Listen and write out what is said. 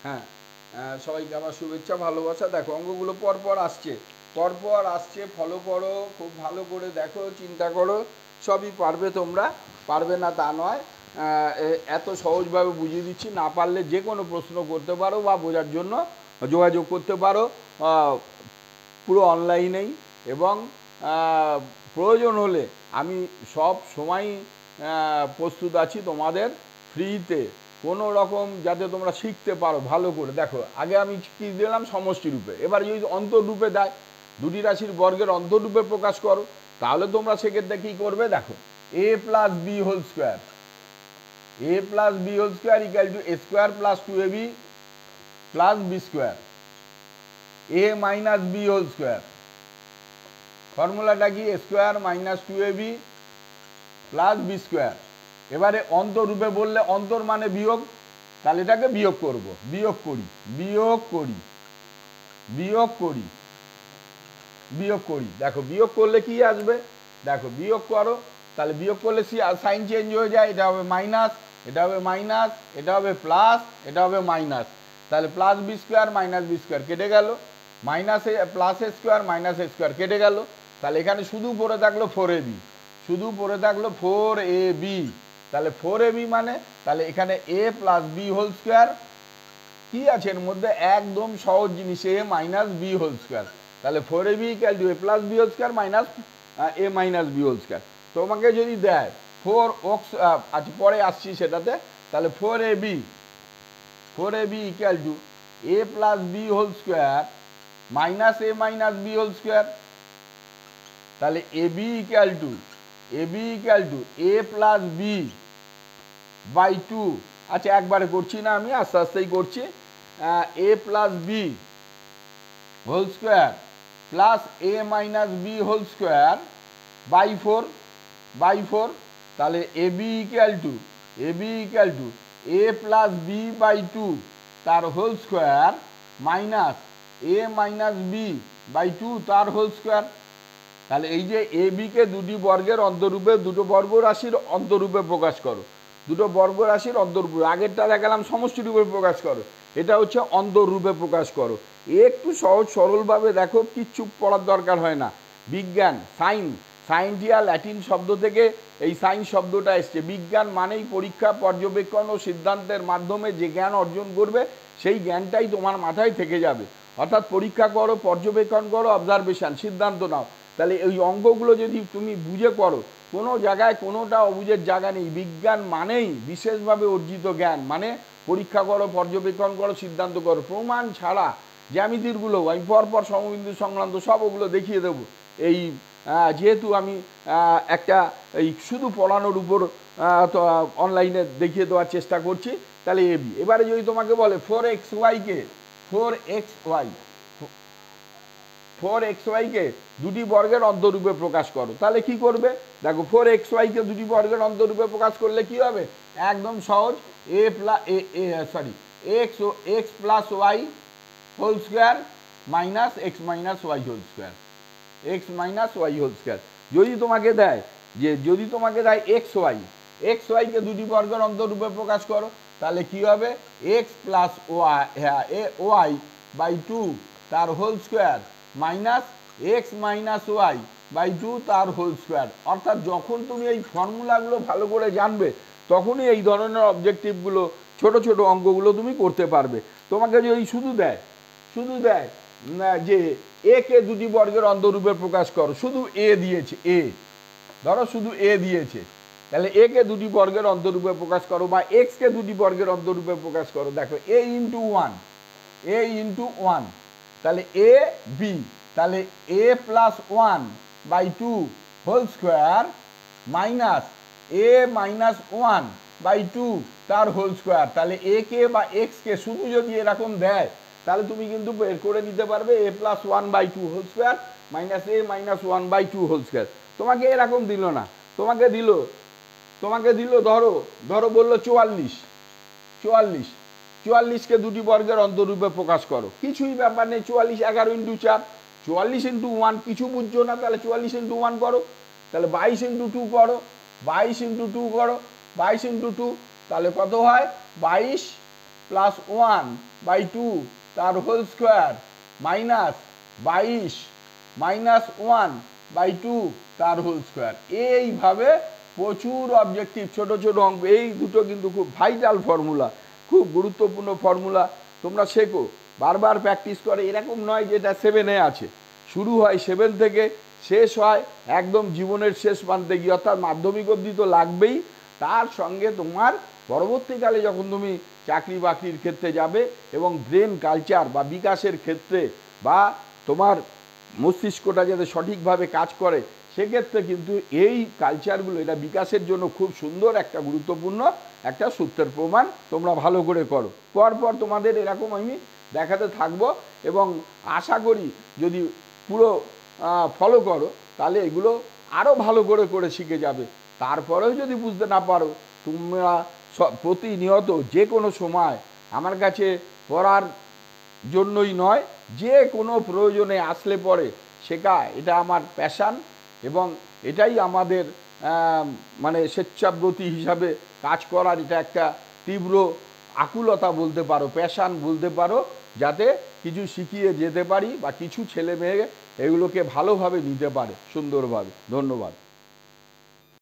হ্যাঁ, সবাইকে আমার শুভেচ্ছা ভালোবাসা। দেখো অঙ্কগুলো পরপর আসছে, ফলো করো, খুব ভালো করে দেখো, চিন্তা করো, সবই পারবে তোমরা। পারবে না তা নয়, এত সহজভাবে বুঝিয়ে দিচ্ছি। না পারলে যে কোনো প্রশ্ন করতে পারো বা বোঝার জন্য যোগাযোগ করতে পারো পুরো অনলাইনেই। এবং প্রয়োজন হলে আমি সব সময় প্রস্তুত আছি তোমাদের ফ্রিতে কোনো রকম যাতে তোমরা শিখতে পারো ভালো করে। দেখো আগে আমি কি দিলাম সমষ্টি রূপে, এবার যদি অন্তররূপে দেয় দুটি রাশির বর্গের অন্তররূপে প্রকাশ করো, তাহলে তোমরা সেক্ষেত্রে কী করবে? দেখো A plus B whole square, A plus B whole square equal to A square plus two A B plus B square, A minus B whole square. ফর্মুলাটা কি? A square minus two A B plus B square. এবারে অন্তরূপে বললে অন্তর মানে বিয়োগ, তাহলে এটাকে বিয়োগ করব, বিয়োগ করি বিয়োগ করি বিয়োগ করি বিয়োগ করি। দেখো বিয়োগ করলে কি আসবে? দেখো বিয়োগ করো, তাহলে বিয়োগ করলে সাইন চেঞ্জ হয়ে যায়, এটা হবে মাইনাস, এটা হবে মাইনাস, এটা হবে প্লাস, এটা হবে মাইনাস। তাহলে plus B square minus B square কেটে গেল, minus A plus A square minus A square কেটে গেল। তাহলে এখানে শুধু পড়ে থাকলো ফোর এ বি, শুধু পড়ে থাকলো ফোর এ বি। তাহলে ফোর এ বি মানে তাহলে এখানে A plus B whole square কি আছে এর মধ্যে? একদম সহজ জিনিস, A minus B whole square. তাহলে four A B equal to A plus B whole square minus A minus B whole square. তোমাকে যদি দেয় ফোর ওক্স, আচ্ছা পরে আসছি সেটাতে। তাহলে four A B equal to A plus B whole square minus A minus B whole square. তাহলে এ B equal to A plus B by two. আচ্ছা একবারে করছি না, আমি আস্তে আস্তেই করছি। A plus B whole square plus A minus B whole square by four. তাহলে এ B equal to A plus B by two তার whole square minus A minus B by two তার হোল স্কোয়ার। তাহলে এই যে এ বিকে দুটি বর্গের অন্তরূপে, দুটো বর্গ রাশির অন্তরূপে প্রকাশ করো, দুটো বর্গ রাশির অন্তরূপে। আগেরটা দেখালাম সমষ্টি রূপে প্রকাশ করো, এটা হচ্ছে অন্তরূপে প্রকাশ করো। একটু সহজ সরলভাবে দেখো, কিচ্ছু পড়ার দরকার হয় না। বিজ্ঞান সাইন্টিয়া ল্যাটিন শব্দ থেকে এই সাইন্স শব্দটা এসছে। বিজ্ঞান মানেই পরীক্ষা, পর্যবেক্ষণ ও সিদ্ধান্তের মাধ্যমে যে জ্ঞান অর্জন করবে সেই জ্ঞানটাই তোমার মাথায় থেকে যাবে। অর্থাৎ পরীক্ষা করো, পর্যবেক্ষণ করো, অবজারভেশন, সিদ্ধান্ত নাও। তাহলে এই অঙ্কগুলো যদি তুমি বুঝে করো, কোনো জায়গায় কোনোটা অবুঝের জায়গা নেই। বিজ্ঞান মানেই বিশেষভাবে অর্জিত জ্ঞান, মানে পরীক্ষা করো, পর্যবেক্ষণ করো, সিদ্ধান্ত করো। প্রমাণ ছাড়া জ্যামিতিরগুলো আমি পরপর সমবিন্দু সংক্রান্ত সব ওগুলো দেখিয়ে দেবো। এই যেহেতু আমি একটা এই শুধু পড়ানোর উপর অনলাইনে দেখিয়ে দেওয়ার চেষ্টা করছি। তাহলে এবি এবারে যদি তোমাকে বলে ফোর এক্স ওয়াইকে দুটি বর্গের অন্তরূপে প্রকাশ করো, তাহলে কি করবে? দেখো ফোর এক্স ওয়াইকে দুটি বর্গের অন্তরূপে প্রকাশ করলে কি হবে? একদম সহজ, X plus Y whole square minus X minus Y whole square, যদি তোমাকে দেয় এক্স ওয়াইকে দুটি বর্গের অন্তরূপে প্রকাশ করো, তাহলে কি হবে? X plus Y by two তার whole square minus X minus Y by two তার হোল স্কোয়ার। অর্থাৎ যখন তুমি এই ফর্মুলাগুলো ভালো করে জানবে, তখনই এই ধরনের অবজেক্টিভগুলো, ছোট ছোট অঙ্কগুলো তুমি করতে পারবে। তোমাকে যদি শুধু দেয় যে এ কে দুটি বর্গের অন্তরূপে প্রকাশ করো, শুধু এ দিয়েছে, ধরো শুধু এ দিয়েছে, তাহলে এ কে দুটি বর্গের অন্তরূপে প্রকাশ করো বা এক্স কে দুটি বর্গের অন্তরূপে প্রকাশ করো। দেখো এ ইন্টু ওয়ান, তাহলে এ বি, তাহলে a plus one by two whole square minus A minus one by two তার হোল স্কোয়ার। তাহলে এ কে বা এক্স কে শুধু যদি এরকম দেয়, তাহলে তুমি কিন্তু বের করে নিতে পারবে a plus one by two whole square minus A minus one by two whole square. তোমাকে এরকম দিল না, তোমাকে দিল ধরো বললো 44কে দুটি বর্গের অন্তরূপে প্রকাশ করো। কিছুই ব্যাপার নেই, 44 11 ইন্টু 4, 44 ইন্টু 1 কিছু বুঝছো না, তাহলে 44 ইন্টু 1 করো। তাহলে 22 ইন্টু 2 করো, 22 ইন্টু 2 করো, 22 ইন্টু 2, তাহলে কত হয়? 22 প্লাস 1/2 তার হোল স্কোয়ার মাইনাস 22 মাইনাস 1/2 তার হোল স্কোয়ার। এইভাবে প্রচুর অবজেক্টিভ ছোট ছোট অঙ্ক, এই দুটো কিন্তু খুব ভাইটাল ফর্মুলা, খুব গুরুত্বপূর্ণ ফর্মুলা। তোমরা শেখো, বারবার প্র্যাকটিস করে। এরকম নয় যে এটা 7-এ আছে, শুরু হয় 7 থেকে, শেষ হয় একদম জীবনের শেষ প্রান্তে গিয়ে, অর্থাৎ মাধ্যমিক অবধি তো লাগবেই। তার সঙ্গে তোমার পরবর্তীকালে যখন তুমি চাকরি বাকরির ক্ষেত্রে যাবে এবং ব্রেন কালচার বা বিকাশের ক্ষেত্রে বা তোমার মস্তিষ্কটা যাতে সঠিকভাবে কাজ করে, সেক্ষেত্রে কিন্তু এই কালচারগুলো এটা বিকাশের জন্য খুব সুন্দর একটা গুরুত্বপূর্ণ একটা সূত্রের প্রমাণ। তোমরা ভালো করে করো, পরপর তোমাদের এরকম আমি দেখাতে থাকবো এবং আশা করি যদি পুরো ফলো করো তাহলে এগুলো আরও ভালো করে করে শিখে যাবে। তারপরেও যদি বুঝতে না পারো, তোমরা প্রতিনিয়ত যে কোনো সময় আমার কাছে পড়ার জন্যই নয়, যে কোনো প্রয়োজনে আসলে পরে শেখা, এটা আমার প্যাশান এবং এটাই আমাদের মানে স্বেচ্ছাব্রতী হিসাবে কাজ করার এটা একটা তীব্র আকুলতা বলতে পারো, প্যাশান বলতে পারো, যাতে কিছু শিখিয়ে যেতে পারি বা কিছু ছেলে মেয়ে এগুলোকে ভালোভাবে নিতে পারে সুন্দরভাবে। ধন্যবাদ।